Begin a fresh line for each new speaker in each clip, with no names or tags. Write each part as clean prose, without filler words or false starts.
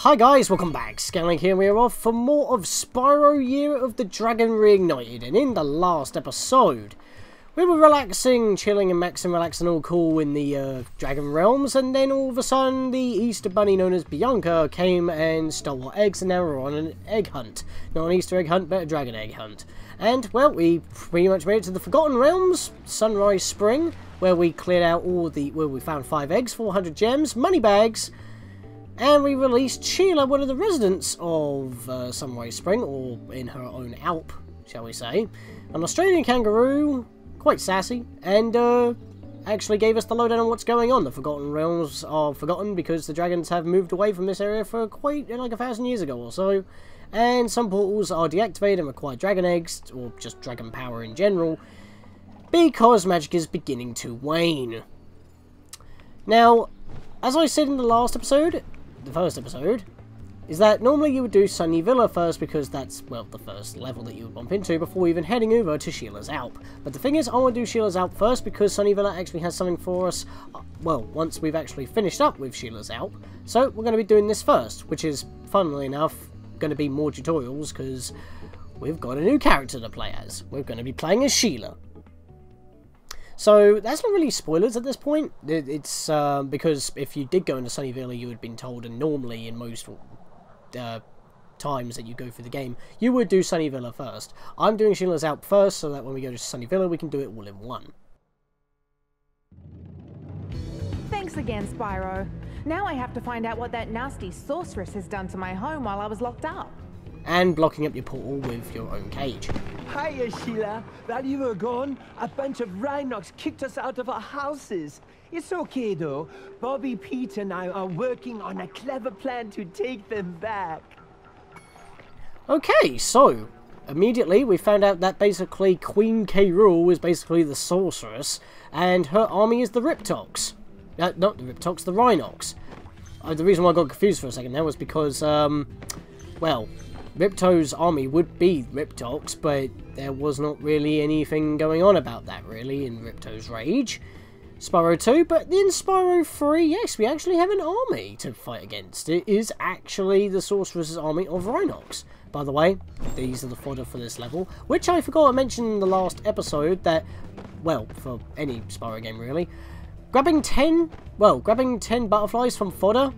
Hi guys, welcome back. Scatlink here, and we are off for more of Spyro Year of the Dragon Reignited. And in the last episode, we were relaxing, chilling and maxing, relaxing all cool in the Dragon Realms, and then all of a sudden the Easter Bunny known as Bianca came and stole our eggs, and now we're on an egg hunt. Not an Easter egg hunt, but a dragon egg hunt. And, well, we pretty much made it to the Forgotten Realms, Sunrise Spring, where we cleared out all the, we found 5 eggs, 400 gems, money bags, and we released Sheila, one of the residents of Sunrise Spring, or in her own Alp, shall we say. An Australian kangaroo, quite sassy, and actually gave us the lowdown on what's going on. The Forgotten Realms are forgotten because the dragons have moved away from this area for quite like 1,000 years ago or so. And some portals are deactivated and require dragon eggs, or just dragon power in general, because magic is beginning to wane. Now, as I said in the last episode, the first episode, is that normally you would do Sunny Villa first because that's, well, the first level that you would bump into before even heading over to Sheila's Alp. But the thing is, I want to do Sheila's Alp first because Sunny Villa actually has something for us, well, once we've actually finished up with Sheila's Alp. So we're going to be doing this first, which is, funnily enough, going to be more tutorials because we've got a new character to play as. We're going to be playing as Sheila. So, that's not really spoilers at this point. It's because if you did go into Sunny Villa, you would have been told, and normally in most times that you go through the game, you would do Sunny Villa first. I'm doing Sheila's Alp first, so that when we go to Sunny Villa, we can do it all in one.
Thanks again, Spyro. Now I have to find out what that nasty sorceress has done to my home while I was locked up.
And blocking up your portal with your own cage.
Hiya, Sheila. While you were gone, a bunch of rhinocs kicked us out of our houses. It's okay, though. Bobby, Pete, and I are working on a clever plan to take them back.
Okay, so, immediately we found out that basically Queen Kangaroo is basically the sorceress, and her army is the Riptocs. Not the Riptocs, the Rhinocs. The reason why I got confused for a second there was because, well, Ripto's army would be Riptocs, but there was not really anything going on about that, really, in Ripto's Rage. Spyro 2, but in Spyro 3, yes, we actually have an army to fight against. It is actually the Sorceress's army of Rhinocs. By the way, these are the fodder for this level, which I forgot to mention in the last episode that, well, for any Spyro game, really, grabbing 10 butterflies from fodder,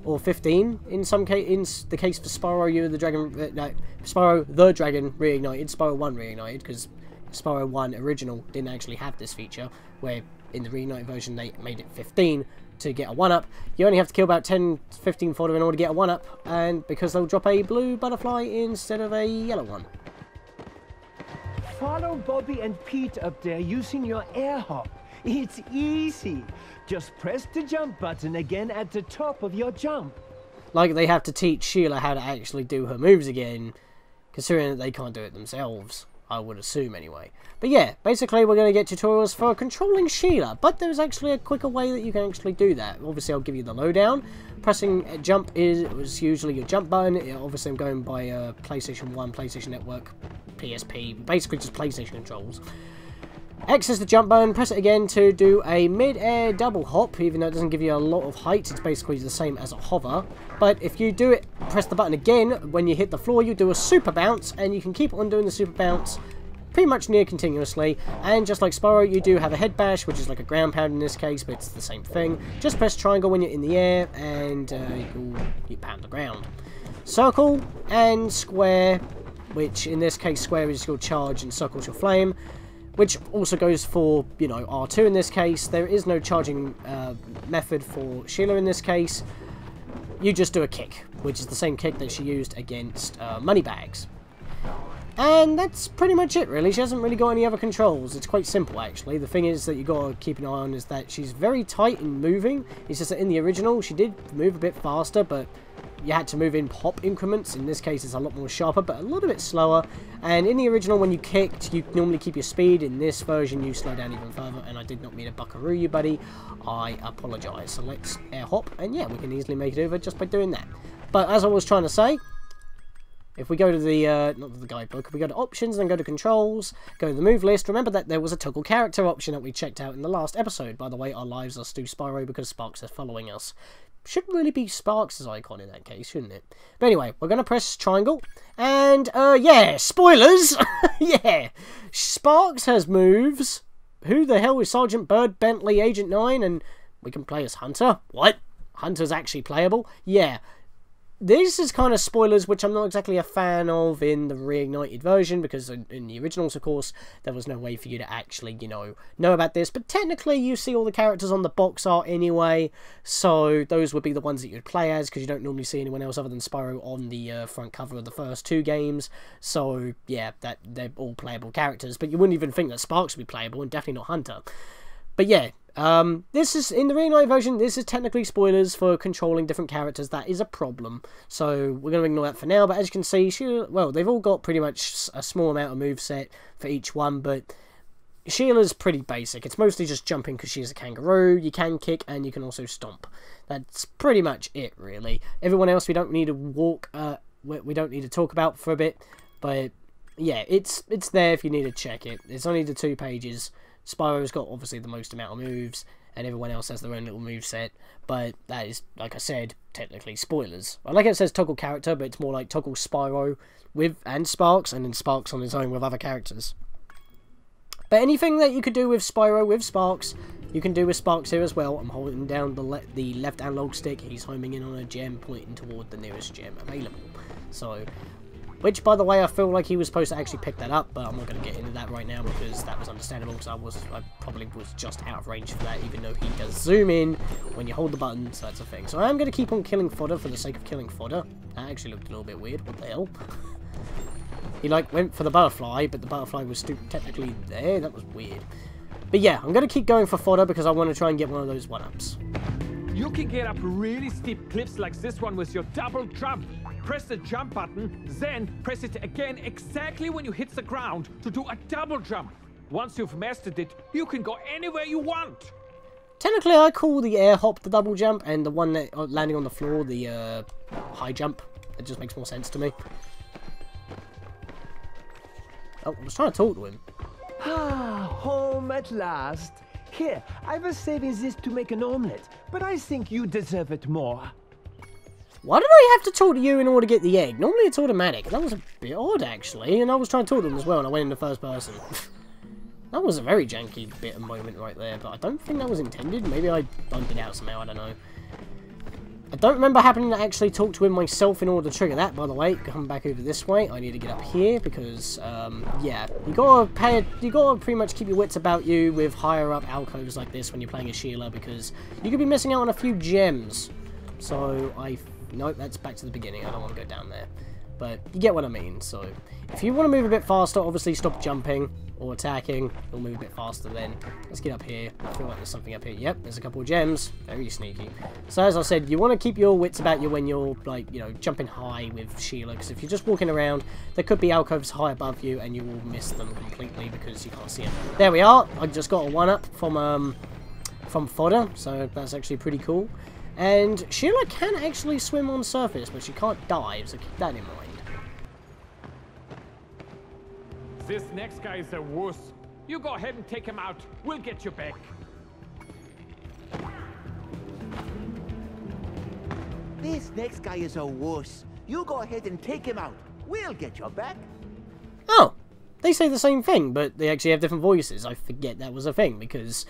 or 15 in some case, in the case for Spyro Spyro the Dragon Reignited, Spyro 1 Reignited, because Spyro 1 original didn't actually have this feature, where in the Reignited version they made it 15 to get a 1-up. You only have to kill about 10-15 fodder in order to get a 1-up, and because they'll drop a blue butterfly instead of a yellow one.
Follow Bobby and Pete up there using your air hop. It's easy. Just press the jump button again at the top of your jump.
Like they have to teach Sheila how to actually do her moves again, considering that they can't do it themselves, I would assume anyway. But yeah, basically we're going to get tutorials for controlling Sheila, but there's actually a quicker way that you can actually do that. Obviously I'll give you the lowdown. Pressing jump was usually your jump button. Obviously I'm going by PlayStation 1, PlayStation Network, PSP, basically just PlayStation controls. X is the jump button, press it again to do a mid-air double hop, even though it doesn't give you a lot of height, it's basically the same as a hover. But if you do it, press the button again, when you hit the floor you do a super bounce, and you can keep on doing the super bounce pretty much near continuously. And just like Spyro, you do have a head bash, which is like a ground pound in this case, but it's the same thing. Just press triangle when you're in the air, and you pound the ground. Circle and square, which in this case square is your charge and circle's your flame. Which also goes for, you know, R2 in this case. There is no charging method for Sheila in this case. You just do a kick, which is the same kick that she used against money bags. And that's pretty much it, really. She hasn't really got any other controls. It's quite simple, actually. The thing is that you got to keep an eye on is that she's very tight in moving. It's just that in the original, she did move a bit faster, but you had to move in pop increments. In this case, it's a lot more sharper, but a little bit slower. And in the original, when you kicked, you normally keep your speed. In this version, you slow down even further. And I did not mean to buckaroo you, buddy. I apologise. So let's air hop. And yeah, we can easily make it over just by doing that. But as I was trying to say, if we go to the, not the guidebook, if we go to options, then go to controls, go to the move list, remember that there was a toggle character option that we checked out in the last episode. By the way, our lives are Stu Spyro because Sparks is following us. should really be Sparks' icon in that case, shouldn't it? But anyway, we're going to press triangle. And, yeah, spoilers! Yeah, Sparks has moves. Who the hell is Sergeant Bird, Bentley, Agent 9? And we can play as Hunter. What? Hunter's actually playable? Yeah. This is kind of spoilers, which I'm not exactly a fan of in the Reignited version, because in the originals, of course, there was no way for you to actually, you know about this. But technically, you see all the characters on the box art anyway, so those would be the ones that you'd play as, because you don't normally see anyone else other than Spyro on the front cover of the first 2 games. So, yeah, they're all playable characters, but you wouldn't even think that Sparks would be playable, and definitely not Hunter. But yeah, this is, in the Reignited version, this is technically spoilers for controlling different characters. That is a problem. So we're going to ignore that for now. But as you can see, well, they've all got pretty much a small amount of moveset for each one. But Sheila's pretty basic. It's mostly just jumping because she's a kangaroo. You can kick and you can also stomp. That's pretty much it, really. Everyone else we don't need to walk, we don't need to talk about for a bit. But yeah, it's there if you need to check it. It's only the 2 pages. Spyro's got obviously the most amount of moves, and everyone else has their own little moveset, but that is, like I said, technically spoilers. I like it says toggle character, but it's more like toggle Spyro and Sparks, and then Sparks on his own with other characters. But anything that you could do with Spyro with Sparks, you can do with Sparks here as well. I'm holding down the left analog stick, he's homing in on a gem, pointing toward the nearest gem available. So, which, by the way, I feel like he was supposed to actually pick that up, but I'm not going to get into that right now because that was understandable, because I probably was just out of range for that, even though he does zoom in when you hold the button, so that's a thing. So I am going to keep on killing fodder for the sake of killing fodder. That actually looked a little bit weird. What the hell? He, like, went for the butterfly, but the butterfly was still technically there. That was weird. But yeah, I'm going to keep going for fodder because I want to try and get one of those 1-ups.
You can get up really steep cliffs like this one with your double jump. Press the jump button, then press it again exactly when you hit the ground to do a double jump. Once you've mastered it, you can go anywhere you want.
Technically, I call the air hop the double jump, and the one that landing on the floor the high jump. It just makes more sense to me. Oh, I was trying to talk to him.
Ah, home at last. Here, I was saving this to make an omelette, but I think you deserve it more.
Why did I have to talk to you in order to get the egg? Normally it's automatic. That was a bit odd, actually. And I was trying to talk to him as well, and I went into first person. That was a very janky bit of moment right there, but I don't think that was intended. Maybe I bumped it out somehow, I don't know. I don't remember having to actually talk to him myself in order to trigger that, by the way. Come back over this way. I need to get up here because, yeah, you gotta pretty much keep your wits about you with higher up alcoves like this when you're playing a Sheila, because you could be missing out on a few gems. So, nope, that's back to the beginning. I don't want to go down there. But you get what I mean. So, if you want to move a bit faster, obviously stop jumping or attacking. You'll move a bit faster then. Let's get up here. I feel like there's something up here. Yep, there's a couple of gems. Very sneaky. So, as I said, you want to keep your wits about you when you're, like, you know, jumping high with Sheila. Because if you're just walking around, there could be alcoves high above you and you will miss them completely because you can't see them. There we are. I just got a 1-up from fodder. So, that's actually pretty cool. And Sheila can actually swim on surface, but she can't dive, so keep that in mind.
This next guy is a wuss. You go ahead and take him out. We'll get you back.
This next guy is a wuss. You go ahead and take him out. We'll get you back.
Oh, they say the same thing, but they actually have different voices. I forget that was a thing, because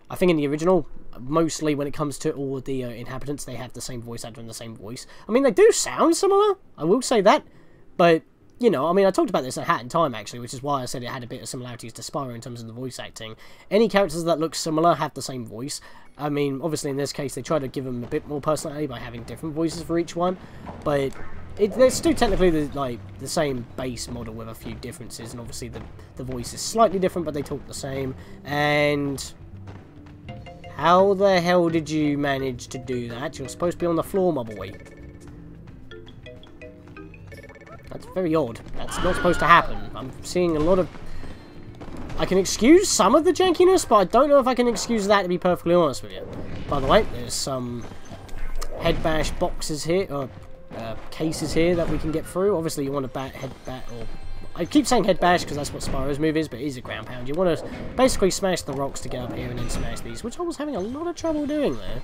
I think in the original, mostly when it comes to all the inhabitants, they have the same voice actor and the same voice. I mean, they do sound similar, I will say that, but, you know, I mean, I talked about this in Hat in Time, actually, which is why I said it had a bit of similarities to Spyro in terms of the voice acting. Any characters that look similar have the same voice. I mean, obviously in this case, they try to give them a bit more personality by having different voices for each one, but they're still technically the same base model with a few differences, and obviously the voice is slightly different, but they talk the same, and how the hell did you manage to do that? You're supposed to be on the floor, my boy. That's very odd. That's not supposed to happen. I'm seeing a lot of... I can excuse some of the jankiness, but I don't know if I can excuse that, to be perfectly honest with you. By the way, there's some head bash boxes here, or cases here that we can get through. Obviously, you want to head bash, or... I keep saying head bash because that's what Spyro's move is, but it is a ground pound. You want to basically smash the rocks to get up here and then smash these, which I was having a lot of trouble doing there.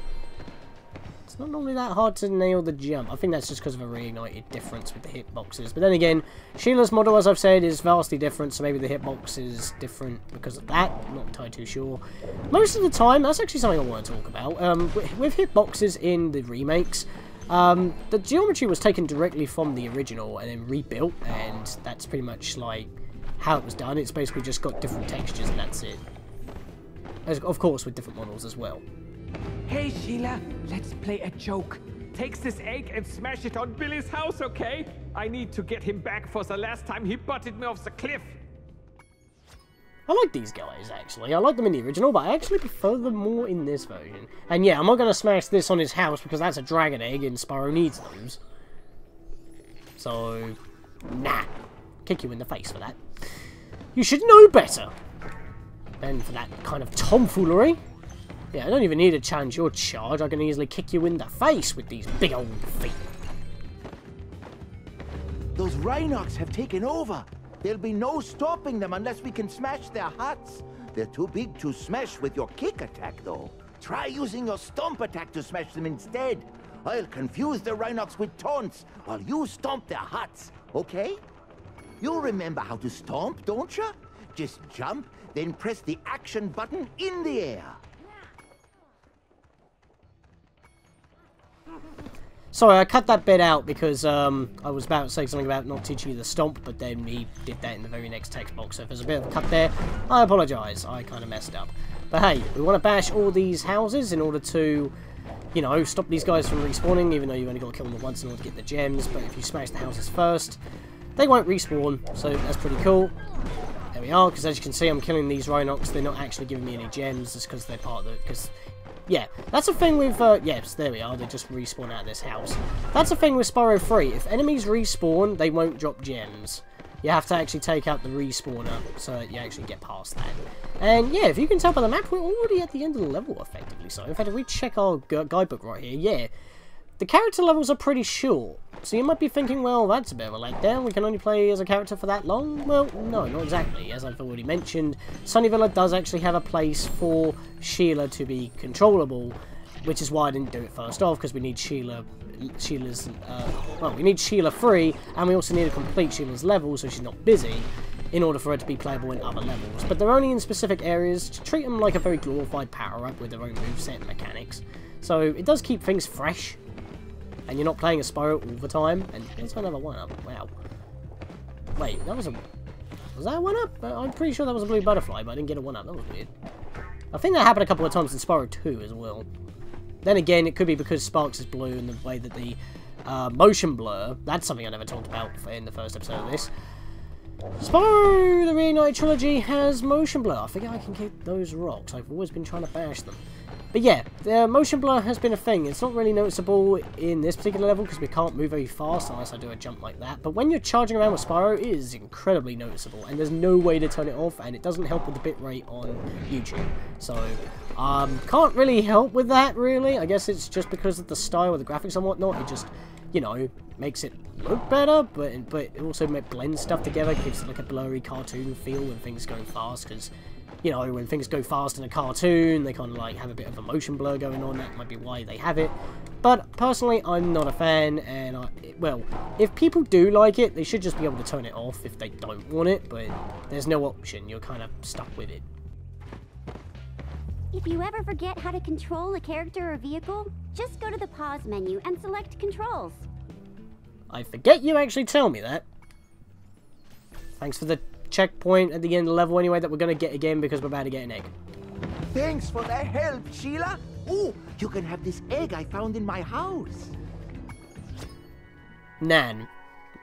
It's It's not normally that hard to nail the jump. I think that's just because of a reignited difference with the hitboxes. But then again, Sheila's model, as I've said, is vastly different, so maybe the hitbox is different because of that. I'm not entirely too sure. Most of the time, that's actually something I want to talk about. With hitboxes in the remakes, the geometry was taken directly from the original and then rebuilt, and that's pretty much like how it was done. It's basically just got different textures and that's it. Of course, with different models as well.
Hey, Sheila, let's play a joke. Take this egg and smash it on Billy's house, okay? I need to get him back for the last time he butted me off the cliff.
I like these guys, actually. I like them in the original, but I actually prefer them more in this version. And yeah, I'm not going to smash this on his house because that's a dragon egg and Spyro needs those. So, nah. Kick you in the face for that. You should know better than for that kind of tomfoolery. Yeah, I don't even need to challenge your charge. I can easily kick you in the face with these big old feet.
Those Rhinox have taken over. There'll be no stopping them unless we can smash their huts. They're too big to smash with your kick attack, though. Try using your stomp attack to smash them instead. I'll confuse the Rhinox with taunts while you stomp their huts, okay? You remember how to stomp, don't you? Just jump, then press the action button in the air.
Sorry, I cut that bit out because I was about to say something about not teaching you the stomp, but then he did that in the very next text box. So if there's a bit of a cut there, I apologise. I kind of messed up. But hey, we want to bash all these houses in order to, you know, stop these guys from respawning, even though you've only got to kill them once in order to get the gems. But if you smash the houses first, they won't respawn, so that's pretty cool. There we are, because as you can see, I'm killing these Rhinox. They're not actually giving me any gems, just because they're part of it. Because, yeah, that's the thing with, yes, there we are. They just respawn out of this house. That's the thing with Spyro 3. If enemies respawn, they won't drop gems. You have to actually take out the respawner, so that you actually get past that. And, yeah, if you can tell by the map, we're already at the end of the level, effectively. So, in fact, if we check our guidebook right here, yeah, the character levels are pretty short. So you might be thinking, well, that's a bit of a letdown. We can only play as a character for that long. Well, no, not exactly. As I've already mentioned, Sunnyvilla does actually have a place for Sheila to be controllable, which is why I didn't do it first off, because we need we need Sheila free, and we also need to complete Sheila's level so she's not busy, in order for her to be playable in other levels. But they're only in specific areas to treat them like a very glorified power-up with their own moveset and mechanics. So it does keep things fresh. And you're not playing a Spyro all the time. And there's another one-up. Wow. Wait, that was a... Was that a one-up? I'm pretty sure that was a blue butterfly, but I didn't get a one-up. That was weird. I think that happened a couple of times in Spyro 2 as well. Then again, it could be because Sparks is blue and the way that the motion blur... That's something I never talked about in the first episode of this. Spyro, the Reignited trilogy, has motion blur. I think I can get those rocks. I've always been trying to bash them. But yeah, the motion blur has been a thing. It's not really noticeable in this particular level because we can't move very fast unless I do a jump like that. But when you're charging around with Spyro, it is incredibly noticeable. And there's no way to turn it off, and it doesn't help with the bitrate on YouTube. So, can't really help with that, really. I guess it's just because of the style of the graphics and whatnot. It just, you know, makes it look better, but it also blends stuff together, gives it like a blurry cartoon feel when things go fast, because... You know, when things go fast in a cartoon, they kind of like have a bit of a motion blur going on. That might be why they have it. But personally, I'm not a fan, and well, if people do like it, they should just be able to turn it off if they don't want it, but there's no option. You're kind of stuck with it.
If you ever forget how to control a character or vehicle, just go to the pause menu and select controls.
I forget you actually tell me that. Thanks for the checkpoint at the end of the level anyway that we're going to get again because we're about to get an egg.
Thanks for the help, Sheila. Oh, you can have this egg I found in my house.
Nan.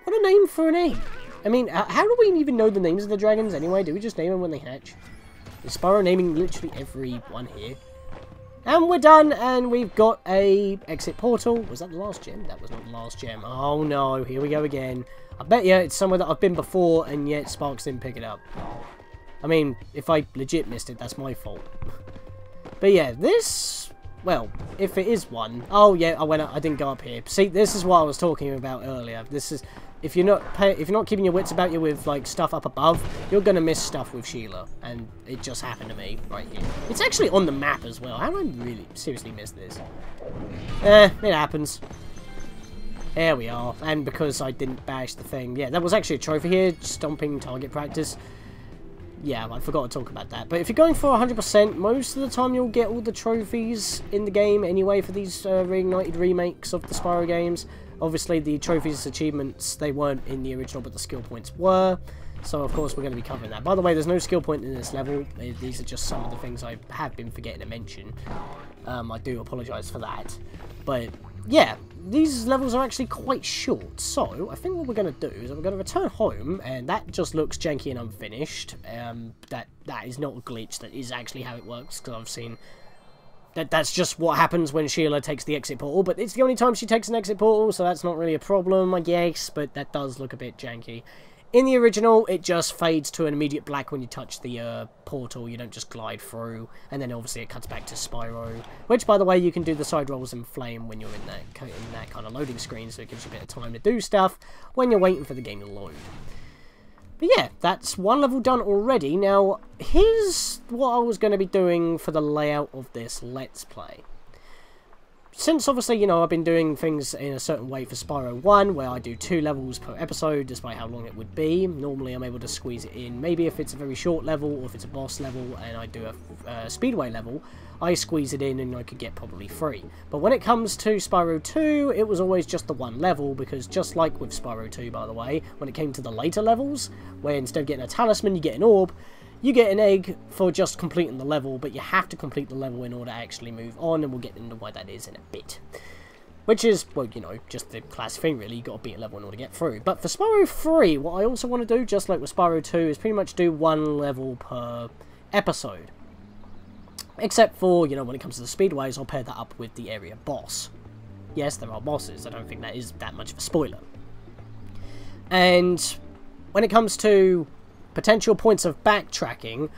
What a name for an egg. I mean, how do we even know the names of the dragons anyway? Do we just name them when they hatch? Is Spyro naming literally every one here? And we're done, and we've got a exit portal. Was that the last gem? That was not the last gem. Oh no, here we go again. I bet you it's somewhere that I've been before, and yet Sparks didn't pick it up. I mean, if I legit missed it, that's my fault. But yeah, this... Well, if it is one. Oh yeah, I didn't go up here. See, this is what I was talking about earlier. This is if you're not keeping your wits about you with like stuff up above, you're gonna miss stuff with Sheila, and it just happened to me right here. It's actually on the map as well. How did I really seriously miss this? It happens. There we are. And because I didn't bash the thing, yeah, that was actually a trophy here, stomping target practice. Yeah, I forgot to talk about that. But if you're going for 100%, most of the time you'll get all the trophies in the game anyway for these Reignited remakes of the Spyro games. Obviously, the trophies, achievements, they weren't in the original, but the skill points were. So, of course, we're going to be covering that. By the way, there's no skill point in this level. These are just some of the things I have been forgetting to mention. I do apologise for that. But, yeah, these levels are actually quite short. So, I think what we're going to do is we're going to return home, and that just looks janky and unfinished. That is not a glitch. That is actually how it works, because I've seen... That's just what happens when Sheila takes the exit portal, but it's the only time she takes an exit portal, so that's not really a problem, I guess, but that does look a bit janky. In the original, it just fades to an immediate black when you touch the portal. You don't just glide through, and then obviously it cuts back to Spyro, which, by the way, you can do the side rolls in flame when you're in that kind of loading screen, so it gives you a bit of time to do stuff when you're waiting for the game to load. But yeah, that's one level done already. Now, here's what I was going to be doing for the layout of this Let's Play. Since, obviously, you know, I've been doing things in a certain way for Spyro 1, where I do 2 levels per episode, despite how long it would be. Normally, I'm able to squeeze it in. Maybe if it's a very short level, or if it's a boss level, and I do a speedway level, I squeeze it in and I could get probably 3. But when it comes to Spyro 2, it was always just the 1 level, because just like with Spyro 2, by the way, when it came to the later levels, where instead of getting a talisman, you get an orb, you get an egg for just completing the level, but you have to complete the level in order to actually move on, and we'll get into why that is in a bit. Which is, well, you know, just the classic thing, really. You've got to beat a level in order to get through. But for Spyro 3, what I also want to do, just like with Spyro 2, is pretty much do 1 level per episode. Except for, you know, when it comes to the speedways, I'll pair that up with the area boss. Yes, there are bosses. I don't think that is that much of a spoiler. And when it comes to potential points of backtracking,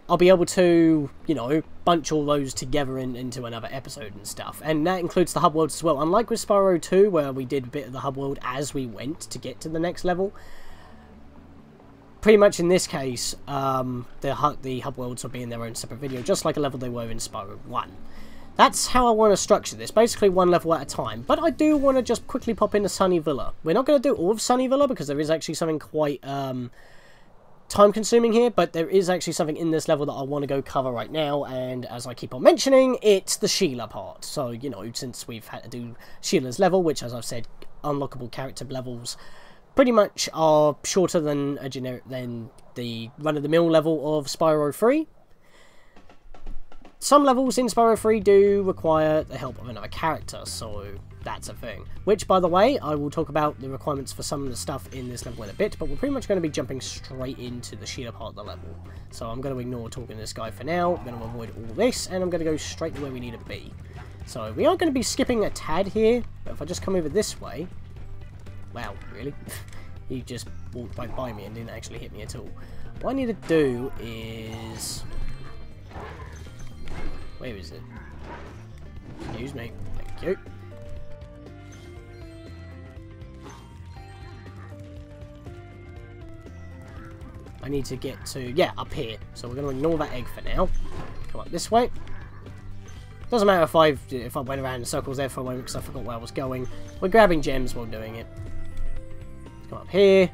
I'll be able to, you know, bunch all those together into another episode and stuff. And that includes the hub worlds as well. Unlike with Spyro 2, where we did a bit of the hub world as we went to get to the next level, pretty much in this case, the hub worlds will be in their own separate video, just like a level they were in Spyro 1. That's how I want to structure this, basically 1 level at a time. But I do want to just quickly pop into Sunny Villa. We're not going to do all of Sunny Villa, because there is actually something quite time-consuming here, but there is actually something in this level that I want to go cover right now, and as I keep on mentioning, it's the Sheila part. So, you know, since we've had to do Sheila's level, which, as I've said, unlockable character levels pretty much are shorter than the run-of-the-mill level of Spyro 3. Some levels in Spyro 3 do require the help of another character, so that's a thing. Which, by the way, I will talk about the requirements for some of the stuff in this level in a bit, but we're pretty much going to be jumping straight into the Sheila part of the level. So I'm going to ignore talking to this guy for now, I'm going to avoid all this, and I'm going to go straight to where we need to be. So we are going to be skipping a tad here, but if I just come over this way... Wow, really? He just walked right by me and didn't actually hit me at all. What I need to do is... Where is it? Excuse me. Thank you. I need to get to... Yeah, up here. So we're going to ignore that egg for now. Come up this way. Doesn't matter if I went around in circles there for a moment because I forgot where I was going. We're grabbing gems while doing it. Let's come up here.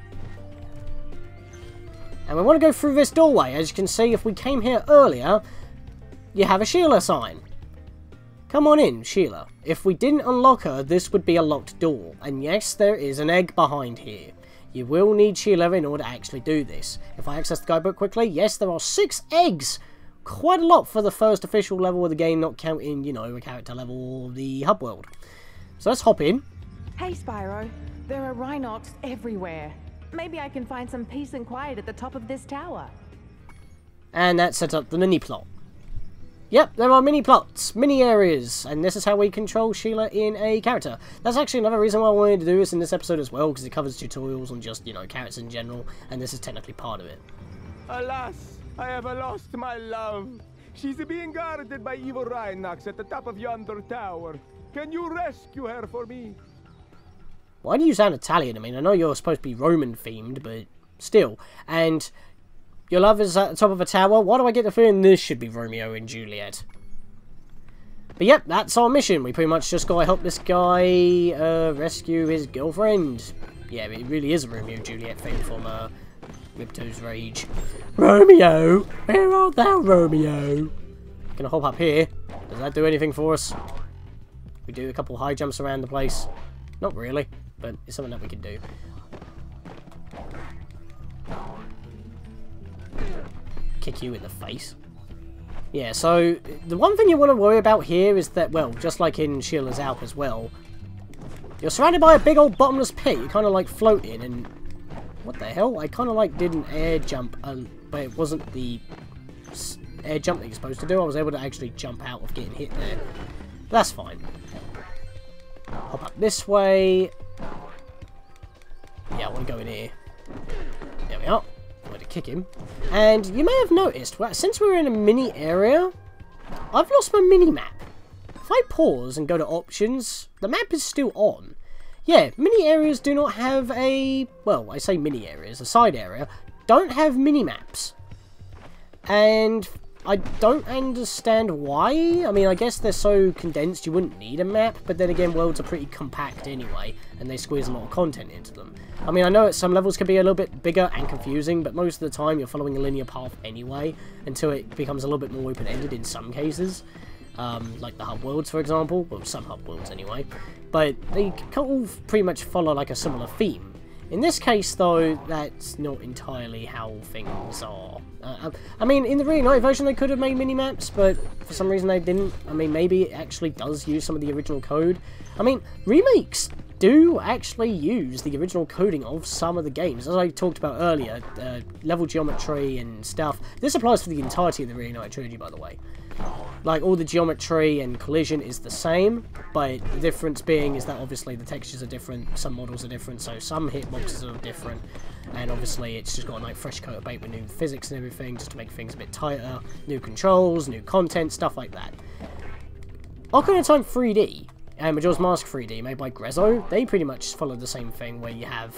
And we want to go through this doorway. As you can see, if we came here earlier, you have a Sheila sign. Come on in, Sheila. If we didn't unlock her, this would be a locked door. And yes, there is an egg behind here. You will need Sheila in order to actually do this. If I access the guidebook quickly, yes, there are 6 eggs! Quite a lot for the first official level of the game, not counting, you know, a character level or the hub world. So let's hop in.
Hey, Spyro. There are Rhinox everywhere. Maybe I can find some peace and quiet at the top of this tower.
And that sets up the mini-plot. Yep, there are mini-plots, mini-areas, and this is how we control Sheila in a character. That's actually another reason why I wanted to do this in this episode as well, because it covers tutorials on just, you know, characters in general, and this is technically part of it.
Alas, I have lost my love.
She's being guarded by evil Rhinox at the top of yonder tower. Can you rescue her for me?
Why do you sound Italian? I mean, I know you're supposed to be Roman themed, but still. And your love is at the top of a tower? Why do I get the feeling this should be Romeo and Juliet? But yep, that's our mission. We pretty much just gotta help this guy rescue his girlfriend. Yeah, it really is a Romeo and Juliet thing from Ripto's Rage. Romeo! Where art thou, Romeo? Gonna hop up here. Does that do anything for us? We do a couple high jumps around the place. Not really, but it's something that we can do. Kick you in the face. Yeah, so the one thing you want to worry about here is that, well, just like in Sheila's Alp as well, you're surrounded by a big old bottomless pit. You're kind of like floating, and what the hell? I kind of like did an air jump, but it wasn't the air jump that you're supposed to do. I was able to actually jump out of getting hit there. But that's fine. Hop up this way. Yeah, I want to go in here. There we are. I'm going to kick him. And you may have noticed, well, since we're in a mini area, I've lost my mini map. If I pause and go to options, the map is still on. Yeah, mini areas do not have a, well, I say mini areas, a side area, don't have mini maps. And I don't understand why. I mean, I guess they're so condensed you wouldn't need a map, but then again, worlds are pretty compact anyway, and they squeeze a lot of content into them. I mean, I know some levels can be a little bit bigger and confusing, but most of the time you're following a linear path anyway, until it becomes a little bit more open-ended in some cases. Like the hub worlds, for example. Well, some hub worlds anyway. But they all pretty much follow like a similar theme. In this case, though, that's not entirely how things are. I mean, in the Reignited version, they could have made mini-maps, but for some reason they didn't. I mean, maybe it actually does use some of the original code. I mean, remakes do actually use the original coding of some of the games. As I talked about earlier, level geometry and stuff. This applies for the entirety of the Reignited trilogy, by the way. Like, all the geometry and collision is the same, but the difference being is that obviously the textures are different, some models are different, so some hitboxes are different, and obviously it's just got a like, fresh coat of paint with new physics and everything, just to make things a bit tighter, new controls, new content, stuff like that. Ocarina of Time 3D and Majora's Mask 3D, made by Grezzo, they pretty much follow the same thing, where you have,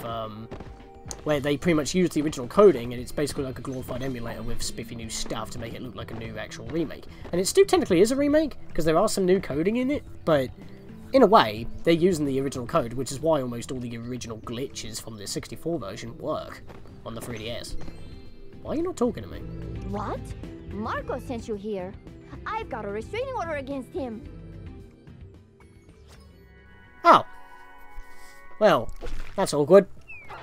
where they pretty much use the original coding, and it's basically like a glorified emulator with spiffy new stuff to make it look like a new actual remake. And it still technically is a remake, because there are some new coding in it, but in a way, they're using the original code, which is why almost all the original glitches from the 64 version work on the 3DS. Why are you not talking to me?
What? Marco sent you here. I've got a restraining order against him.
Oh. Well, that's all good.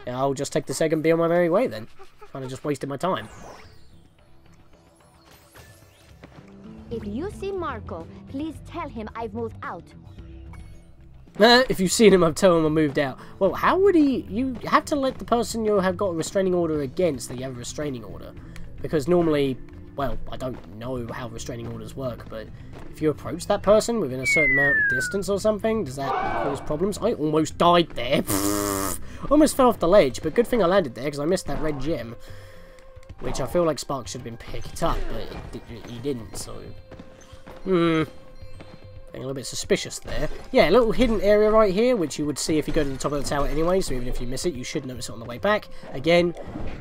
I'll just take the egg and be on my merry way then. Kind of just wasted my time.
If you see Marco, please tell him I've moved out.
If you've seen him, I've told him I moved out. Well, how would he... You have to let the person you have got a restraining order against that you have a restraining order. Because normally... Well, I don't know how restraining orders work, but if you approach that person within a certain amount of distance or something, does that cause problems? I almost died there. Almost fell off the ledge, but good thing I landed there because I missed that red gem. Which I feel like Spark should have been picked up, but he didn't, so... Getting a little bit suspicious there. Yeah, a little hidden area right here, which you would see if you go to the top of the tower anyway, so even if you miss it, you should notice it on the way back. Again,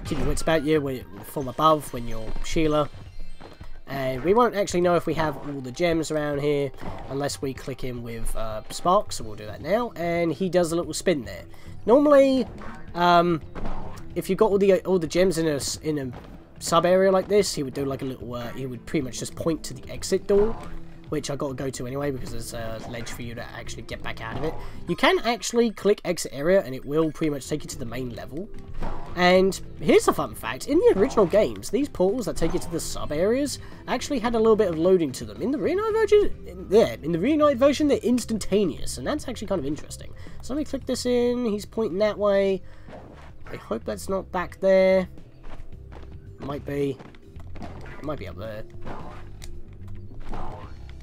keep your wits about you from above when you're Sheila. And we won't actually know if we have all the gems around here unless we click in with Spark, so we'll do that now. And he does a little spin there. Normally, if you've got all the gems in a sub area like this, he would do like a little. He would pretty much just point to the exit door, which I got to go to anyway because there's a ledge for you to actually get back out of it. You can actually click exit area and it will pretty much take you to the main level. And here's a fun fact, in the original games, these portals that take you to the sub-areas actually had a little bit of loading to them. In the Reignited version, they're instantaneous, and that's actually kind of interesting. So let me click this in, he's pointing that way. I hope that's not back there. Might be. It might be up there.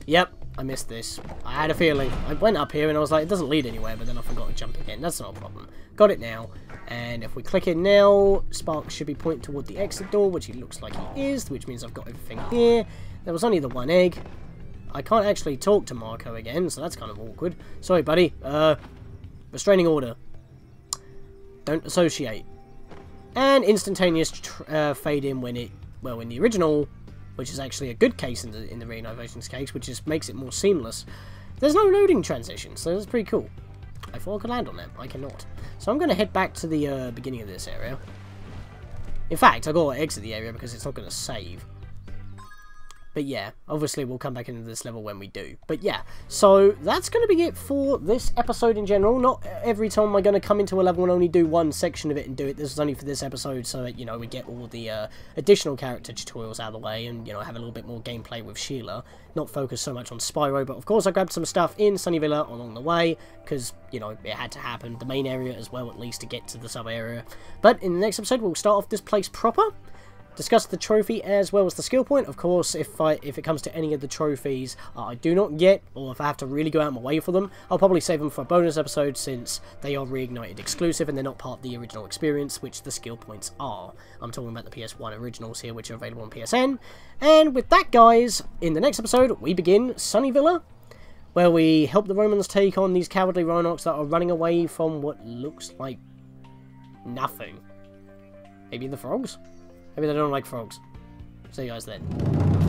Yep, I missed this. I had a feeling. I went up here and I was like, it doesn't lead anywhere, but then I forgot to jump again. That's not a problem. Got it now. And if we click it now, Spark should be pointing toward the exit door, which he looks like he is, which means I've got everything here. There was only the one egg. I can't actually talk to Marco again, so that's kind of awkward. Sorry, buddy. Restraining order. Don't associate. And instantaneous fade in when it... Well, in the original, which is actually a good case in the Reignited case, which just makes it more seamless. There's no loading transition, so that's pretty cool. I thought I could land on that. I cannot. So I'm going to head back to the beginning of this area. In fact, I've got to exit the area because it's not going to save. But yeah, obviously we'll come back into this level when we do. But yeah, so that's going to be it for this episode in general. Not every time I'm going to come into a level and only do one section of it and do it. This is only for this episode so that, you know, we get all the additional character tutorials out of the way and, you know, have a little bit more gameplay with Sheila. Not focus so much on Spyro, but of course I grabbed some stuff in Sunnyvilla along the way because, you know, it had to happen. The main area as well, at least, to get to the sub-area. But in the next episode, we'll start off this place proper. Discuss the trophy as well as the skill point. Of course, if it comes to any of the trophies I do not get, or if I have to really go out of my way for them, I'll probably save them for a bonus episode since they are Reignited exclusive and they're not part of the original experience, which the skill points are. I'm talking about the PS1 originals here, which are available on PSN. And with that, guys, in the next episode, we begin Sunnyvilla, where we help the Romans take on these cowardly Rhinox that are running away from what looks like nothing. Maybe the frogs? Maybe they don't like frogs. See you guys then.